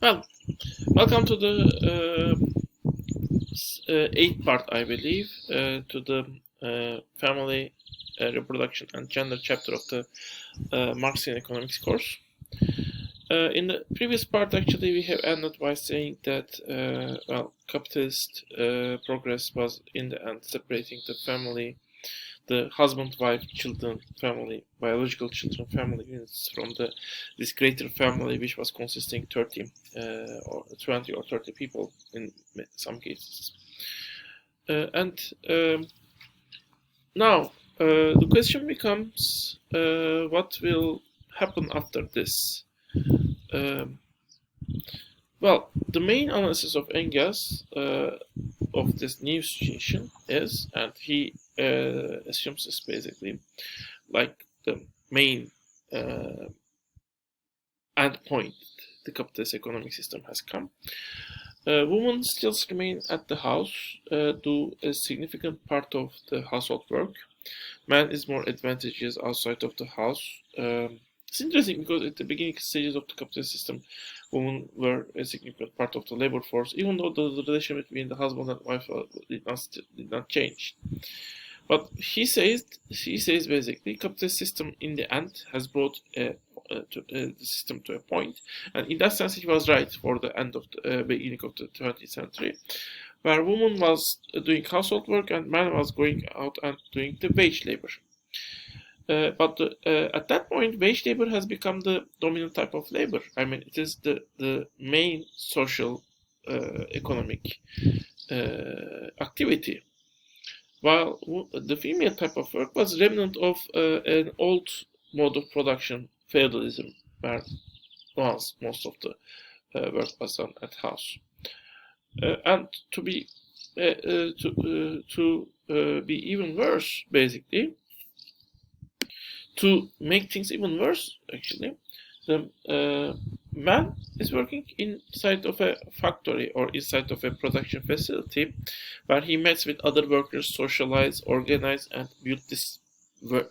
Well, welcome to the eighth part, I believe, to the family, reproduction, and gender chapter of the Marxian economics course. In the previous part, actually, we have ended by saying that, capitalist progress was in the end separating the family, the husband, wife, children, family, biological children, family units from this greater family, which was consisting 30 or 20 or 30 people in some cases. Now the question becomes, what will happen after this? Well, the main analysis of Engels of this new situation is, and he assumes this basically like the main end point the capitalist economic system has come. Women still remain at the house, do a significant part of the household work. Man is more advantageous outside of the house. It's interesting because at the beginning stages of the capitalist system, women were a significant part of the labor force, even though the relation between the husband and wife did not change. But he says basically, capitalist system in the end has brought the system to a point, and in that sense, he was right for the end of the beginning of the 20th century, where woman was doing household work and man was going out and doing the wage labor. But at that point, wage labor has become the dominant type of labor. I mean, it is the main social economic activity. While the female type of work was remnant of an old mode of production, feudalism, where once most of the work was done at house. And to be even worse, basically, to make things even worse, actually, the man is working inside of a factory or inside of a production facility where he meets with other workers, socialize, organize, and build this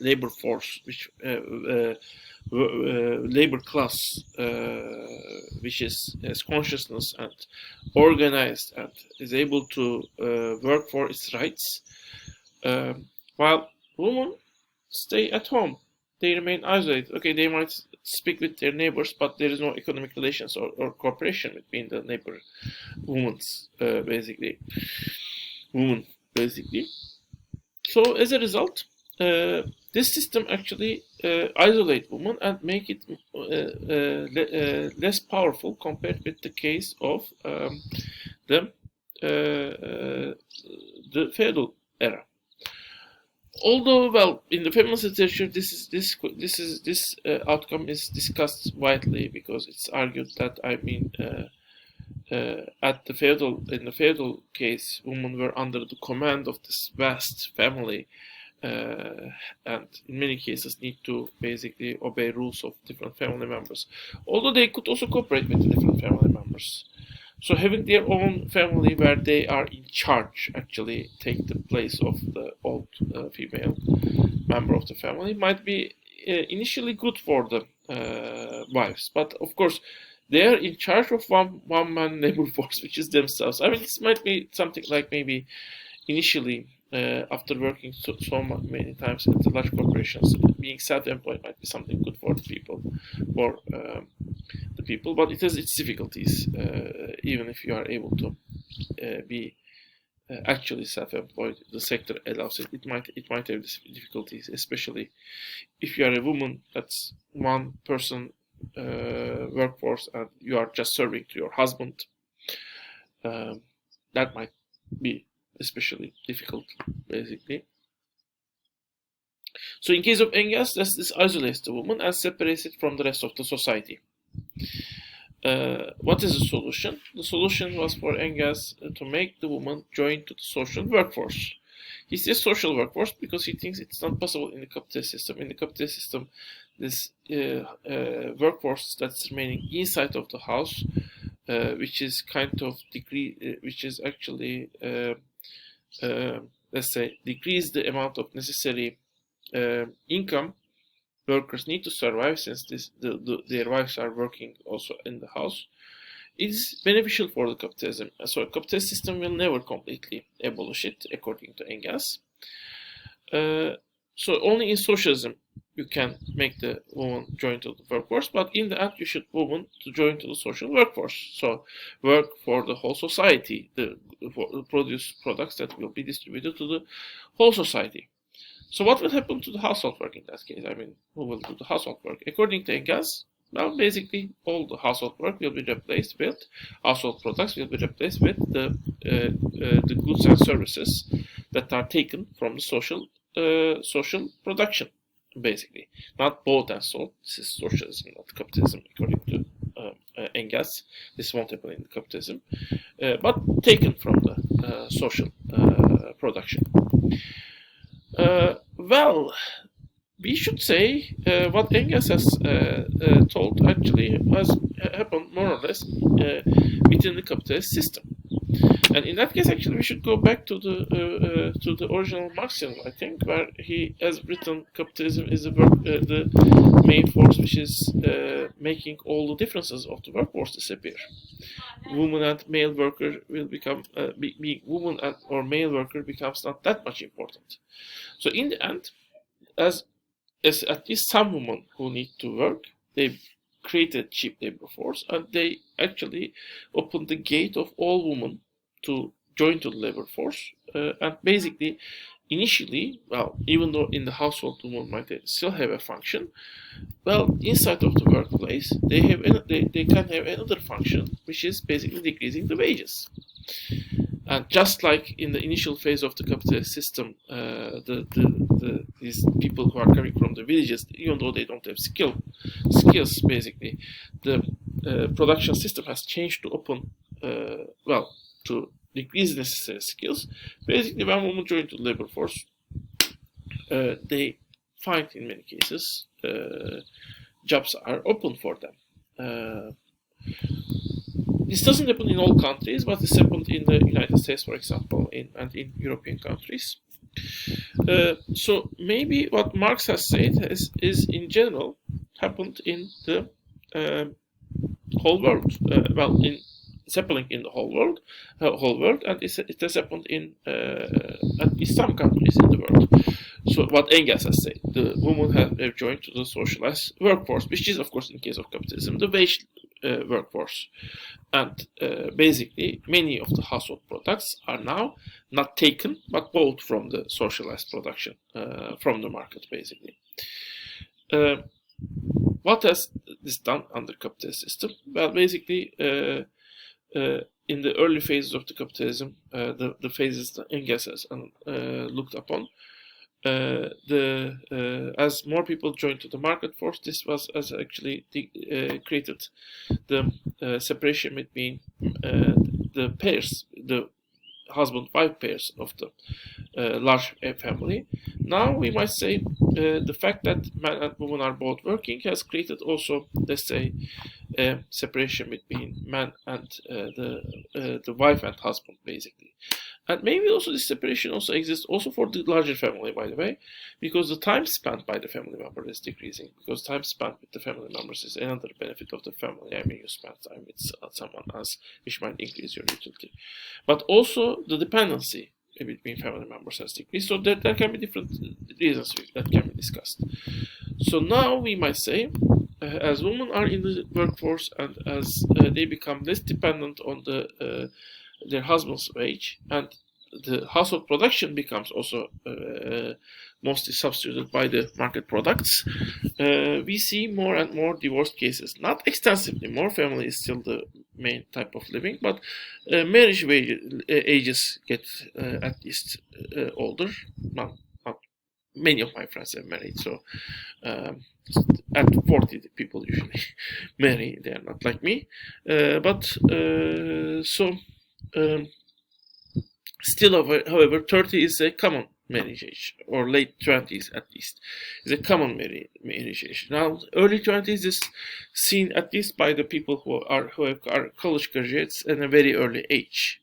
labor force, which labor class, which has consciousness and organized and is able to work for its rights, while women stay at home. They remain isolated. Okay, they might speak with their neighbors, but there is no economic relations or cooperation between the neighbor women, basically. So as a result, this system actually isolates women and make it less powerful compared with the case of the feudal era. Although, well, in the feminist literature, this outcome is discussed widely because it's argued that, I mean, in the feudal case, women were under the command of this vast family, and in many cases need to basically obey rules of different family members. Although they could also cooperate with the different family members. So having their own family where they are in charge actually take the place of the old female member of the family might be initially good for the wives. But of course, they are in charge of one man labor force, which is themselves. I mean, this might be something like maybe initially, after working so many times at the large corporations, being self-employed might be something good for the people, but it has its difficulties. Even if you are able to be actually self-employed, the sector allows it. It might have difficulties, especially if you are a woman. That's one person workforce, and you are just serving to your husband. That might be especially difficult, basically. So in case of Engels, this isolates the woman and separates it from the rest of the society. What is the solution? The solution was for Engels to make the woman join to the social workforce. He says social workforce because he thinks it's not possible in the capitalist system. In the capitalist system, this workforce that's remaining inside of the house, which is kind of which is actually let's say decrease the amount of necessary income workers need to survive, since their wives are working also in the house. is beneficial for the capitalism. So capitalist system will never completely abolish it, according to Engels. So only in socialism you can make the woman join to the workforce, but in the end you should women to join to the social workforce. So work for the whole society, produce products that will be distributed to the whole society. So what will happen to the household work in that case? I mean, who will do the household work? According to Engels, well, basically all the household work will be replaced with household products will be replaced with the goods and services that are taken from the social production, basically. Not bought and sold. This is socialism, not capitalism, according to Engels. This won't happen in capitalism, but taken from the social production. Well, we should say what Engels has told actually has happened more or less within the capitalist system. And in that case, actually, we should go back to the original Marxism, I think, where he has written capitalism is the main force which is making all the differences of the workforce disappear. Woman and male worker will become being woman and or male worker becomes not that much important. So in the end, as at least some women who need to work, they created cheap labor force, and they actually opened the gate of all women to join to the labor force. And basically, initially, well, even though in the household women might still have a function, well, inside of the workplace, they can have another function, which is basically decreasing the wages. And just like in the initial phase of the capitalist system, these people who are coming from the villages, even though they don't have skills, basically, the production system has changed to open, to decrease necessary skills. Basically, when women join the labor force, they find in many cases jobs are open for them. This doesn't happen in all countries, but it's happened in the United States, for example, and in European countries. So maybe what Marx has said is in general happened in the whole world. It's happening in the whole world, and it has happened in at least some countries in the world. So what Engels has said, the women have joined to the socialized workforce, which is, of course, in case of capitalism, the wage workforce. And basically, many of the household products are now not taken, but bought from the socialized production, from the market, basically. What has this done under capitalist system? Well, basically, in the early phases of the capitalism, the phases that Engels has looked upon, as more people joined to the market force, this has actually created the separation between the pairs, the husband-wife pairs of the large family. Now we might say the fact that man and woman are both working has created also, let's say, separation between man and the wife and husband, basically. And maybe also this separation also exists also for the larger family, by the way, because the time spent by the family member is decreasing. Because time spent with the family members is another benefit of the family. I mean, you spend time with someone else, which might increase your utility. But also the dependency between family members has decreased. So there can be different reasons that can be discussed. So now we might say, as women are in the workforce and as they become less dependent on their husband's wage, and the household production becomes also mostly substituted by the market products, we see more and more divorce cases. Not extensively more, family is still the main type of living, but marriage ages get at least older. Not many of my friends have married, so at 40 the people usually marry. They are not like me, still, however, 30 is a common marriage age, or late 20s at least, is a common marriage age. Now, early 20s is seen at least by the people who are college graduates at a very early age.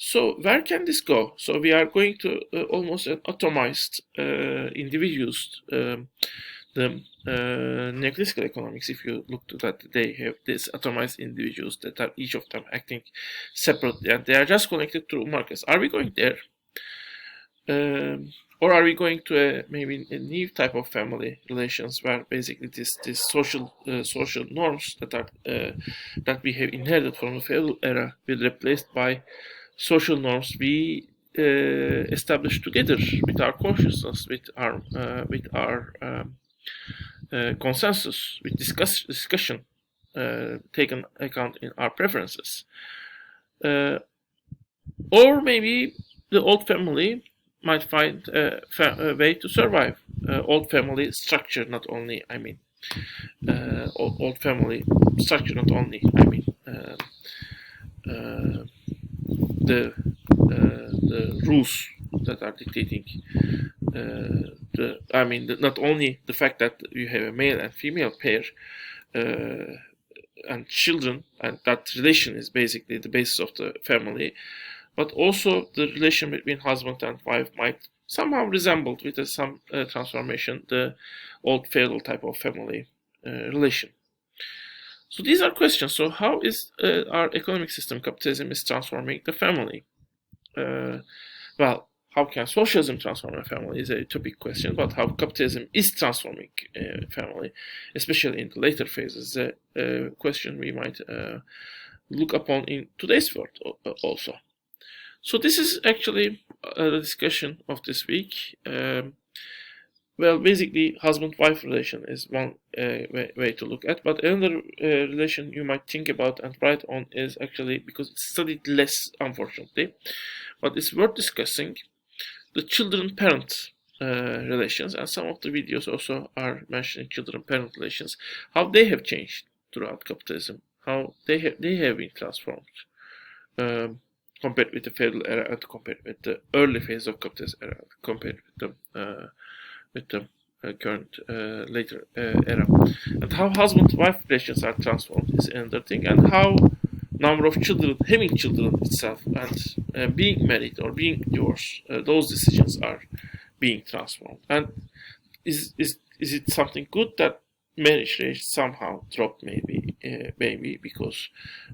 So where can this go? So we are going to almost an atomized, individualized the neoclassical economics, if you look to that, they have these atomized individuals that are each of them acting separately, and they are just connected through markets. Are we going there? Or are we going to maybe a new type of family relations where basically this social norms that we have inherited from the feudal era will be replaced by social norms we establish together with our consciousness, with our consensus, with discussion taken account in our preferences, or maybe the old family might find a way to survive. Old family structure, not only old family structure, not only the rules that are dictating not only the fact that you have a male and female pair and children, and that relation is basically the basis of the family, but also the relation between husband and wife might somehow resemble, with some transformation, the old feudal type of family relation. So these are questions. So how is our economic system, capitalism, is transforming the family? Well, how can socialism transform a family is a utopic question, but how capitalism is transforming family, especially in the later phases, is a question we might look upon in today's world also. So this is actually the discussion of this week. Well, basically, husband-wife relation is one way to look at, but another relation you might think about and write on is actually, because it's studied less, unfortunately, but it's worth discussing, the children-parent relations, and some of the videos also are mentioning children-parent relations, how they have changed throughout capitalism, how they have been transformed. Compared with the feudal era and compared with the early phase of capitalist era, compared with the current later era, and how husband-wife relations are transformed is another thing, and how number of children, having children itself, and being married or being divorced, those decisions are being transformed. And is it something good that marriage rate somehow dropped? Maybe because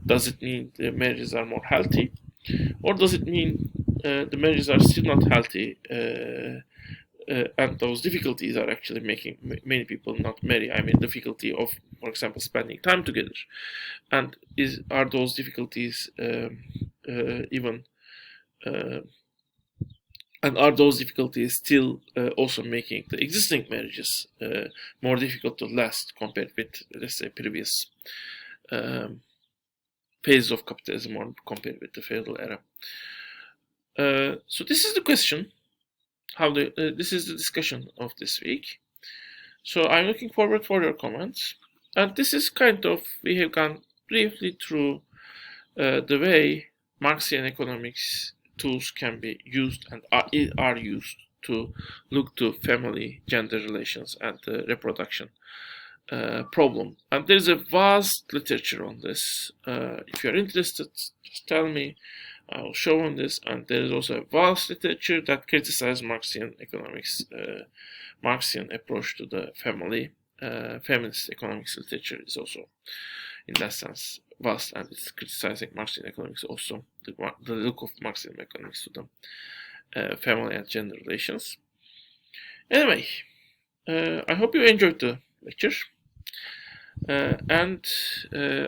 does it mean the marriages are more healthy? Or does it mean the marriages are still not healthy, and those difficulties are actually making many people not marry? I mean, difficulty of, for example, spending time together. And are those difficulties and are those difficulties still also making the existing marriages more difficult to last compared with, let's say, previous phase of capitalism, or compared with the feudal era? So this is the question. This is the discussion of this week. So I'm looking forward for your comments. And this is kind of, we have gone briefly through the way Marxian economics tools can be used and are used to look to family, gender relations, and reproduction problem. And there's a vast literature on this. If you're interested, just tell me. I will show on this. And there is also a vast literature that criticizes Marxian economics, Marxian approach to the family. Feminist economics literature is also, in that sense, vast, and it's criticizing Marxian economics also, the look of Marxian economics to the family and gender relations. Anyway, I hope you enjoyed the lecture. And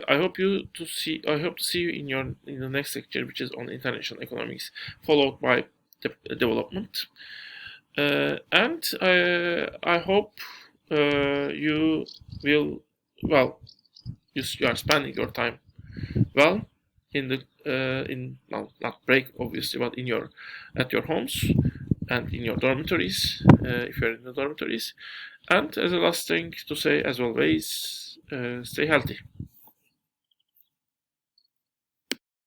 I hope to see you in the next lecture, which is on international economics, followed by development. And I hope you are spending your time well in the not break obviously, but at your homes and in your dormitories, if you're in the dormitories. And as a last thing to say, as always, stay healthy.